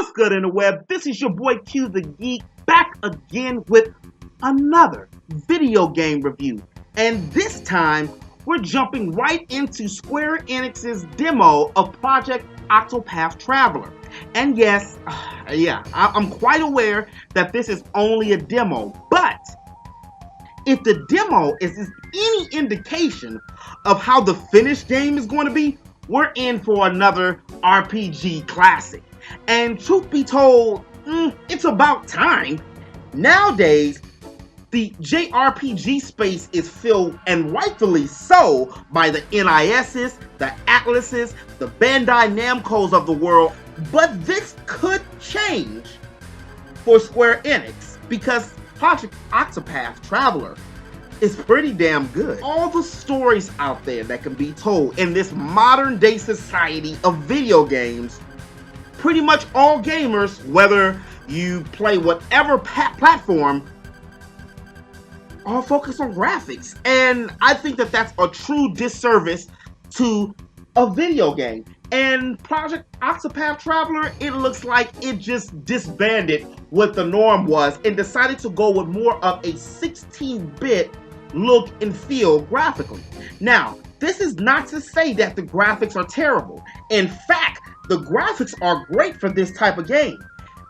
What's good in the web? This is your boy Q the Geek back again with another video game review. And this time, we're jumping right into Square Enix's demo of Project Octopath Traveler. And yes, I'm quite aware that this is only a demo, but if the demo is any indication of how the finished game is going to be, we're in for another RPG classic. And truth be told, it's about time. Nowadays, the JRPG space is filled, and rightfully so, by the NISs, the Atlases, the Bandai Namcos of the world. But this could change for Square Enix, because Project Octopath Traveler is pretty damn good. All the stories out there that can be told in this modern day society of video games, pretty much all gamers, whether you play whatever platform, all focus on graphics. And I think that that's a true disservice to a video game. And Project Octopath Traveler, it looks like it just disbanded what the norm was and decided to go with more of a 16-bit look and feel graphically. Now, this is not to say that the graphics are terrible. In fact, the graphics are great for this type of game.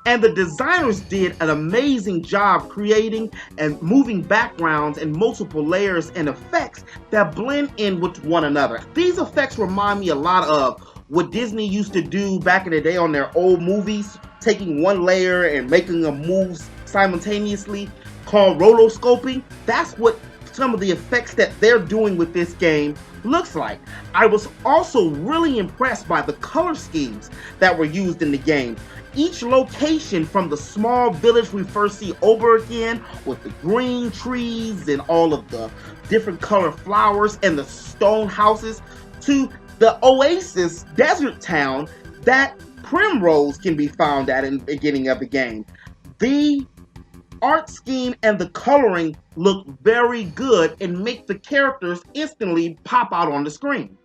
And the designers did an amazing job creating and moving backgrounds and multiple layers and effects that blend in with one another. These effects remind me a lot of what Disney used to do back in the day on their old movies, taking one layer and making them move simultaneously, called rotoscoping. That's what some of the effects that they're doing with this game looks like. I was also really impressed by the color schemes that were used in the game. Each location, from the small village we first see Oberk in, with the green trees and all of the different color flowers and the stone houses, to the oasis desert town that Primrose can be found at in the beginning of the game. The art scheme and the coloring look very good and make the characters instantly pop out on the screen.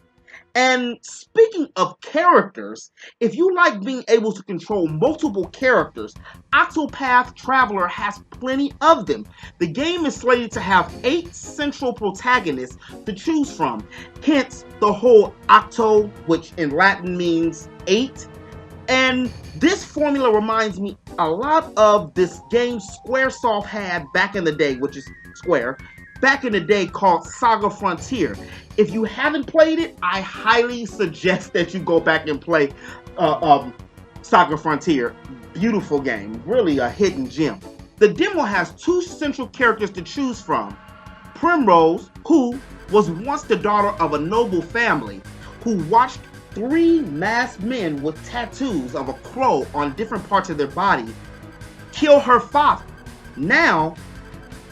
And speaking of characters, if you like being able to control multiple characters, Octopath Traveler has plenty of them. The game is slated to have 8 central protagonists to choose from, hence the whole Octo, which in Latin means 8. And this formula reminds me a lot of this game Squaresoft had back in the day, which is Square, back in the day, called Saga Frontier. If you haven't played it, I highly suggest that you go back and play Saga Frontier. Beautiful game, really a hidden gem. The demo has 2 central characters to choose from. Primrose, who was once the daughter of a noble family, who watched 3 masked men with tattoos of a crow on different parts of their body kill her father. Now,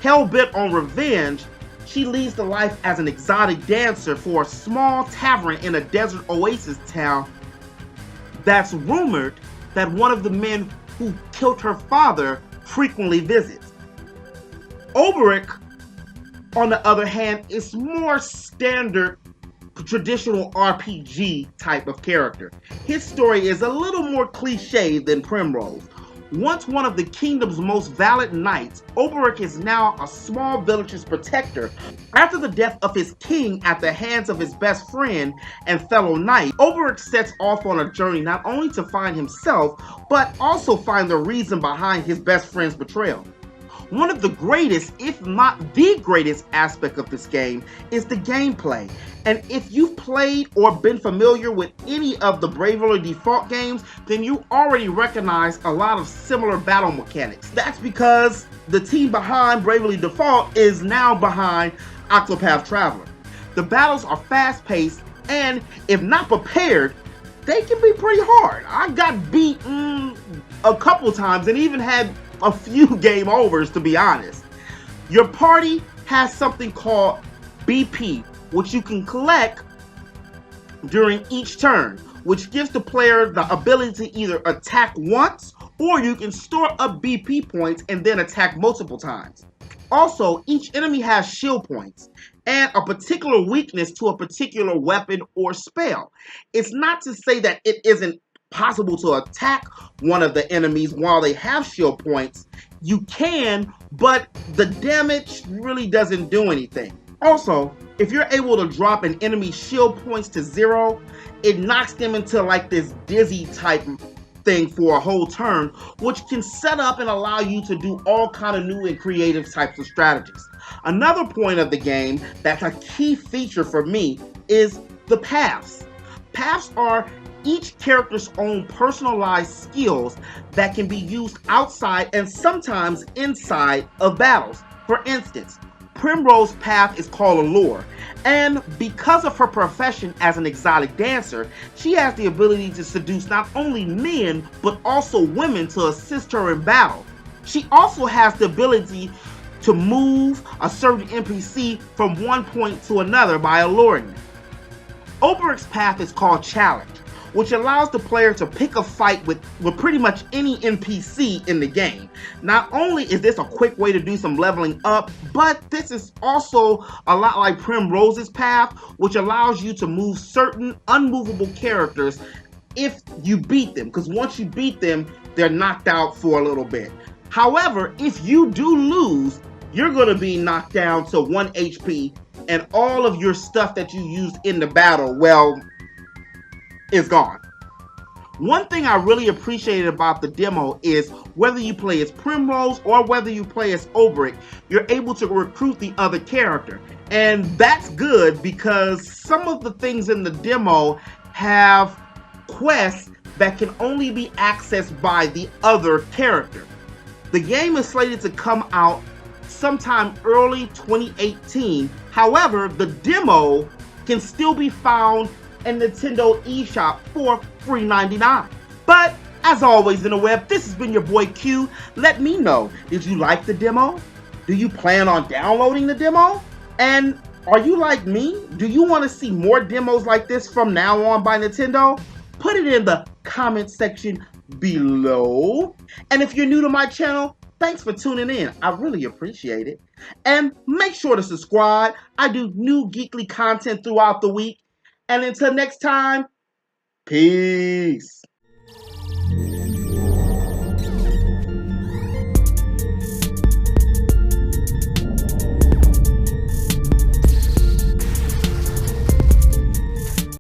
hell-bent on revenge, she leads the life as an exotic dancer for a small tavern in a desert oasis town that's rumored that one of the men who killed her father frequently visits. Oberk, on the other hand, is more standard traditional RPG type of character. His story is a little more cliche than Primrose. Once one of the kingdom's most valiant knights, Oberk is now a small village's protector. After the death of his king at the hands of his best friend and fellow knight, Oberk sets off on a journey not only to find himself, but also find the reason behind his best friend's betrayal. One of the greatest, if not the greatest aspect of this game is the gameplay. And if you've played or been familiar with any of the Bravely Default games, then you already recognize a lot of similar battle mechanics. That's because the team behind Bravely Default is now behind Octopath Traveler. The battles are fast-paced, and if not prepared, they can be pretty hard. I got beaten a couple times and even had a few game overs, to be honest. Your party has something called BP, which you can collect during each turn, which gives the player the ability to either attack once, or you can store up BP points and then attack multiple times. Also, each enemy has shield points and a particular weakness to a particular weapon or spell. It's not to say that it isn't possible to attack one of the enemies while they have shield points, you can, but the damage really doesn't do anything. Also, if you're able to drop an enemy's shield points to 0, it knocks them into like this dizzy type thing for a whole turn, which can set up and allow you to do all kind of new and creative types of strategies. Another point of the game that's a key feature for me is the paths. Paths are each character's own personalized skills that can be used outside and sometimes inside of battles. For instance, Primrose's path is called Allure, and because of her profession as an exotic dancer, she has the ability to seduce not only men, but also women to assist her in battle. She also has the ability to move a certain NPC from one point to another by alluring them. Oberic's path is called Challenge, which allows the player to pick a fight with pretty much any NPC in the game. Not only is this a quick way to do some leveling up, but this is also a lot like Primrose's path, which allows you to move certain unmovable characters if you beat them, because once you beat them, they're knocked out for a little bit. However, if you do lose, you're going to be knocked down to 1 HP, and all of your stuff that you used in the battle, well, is gone. One thing I really appreciated about the demo is whether you play as Primrose or whether you play as Oberic, you're able to recruit the other character. And that's good because some of the things in the demo have quests that can only be accessed by the other character. The game is slated to come out sometime early 2018. However, the demo can still be found in Nintendo eShop for $3.99. But as always in the web, this has been your boy Q. Let me know, did you like the demo? Do you plan on downloading the demo? And are you like me? Do you want to see more demos like this from now on by Nintendo? Put it in the comment section below. And if you're new to my channel, thanks for tuning in. I really appreciate it. And make sure to subscribe. I do new geekly content throughout the week. And until next time, peace.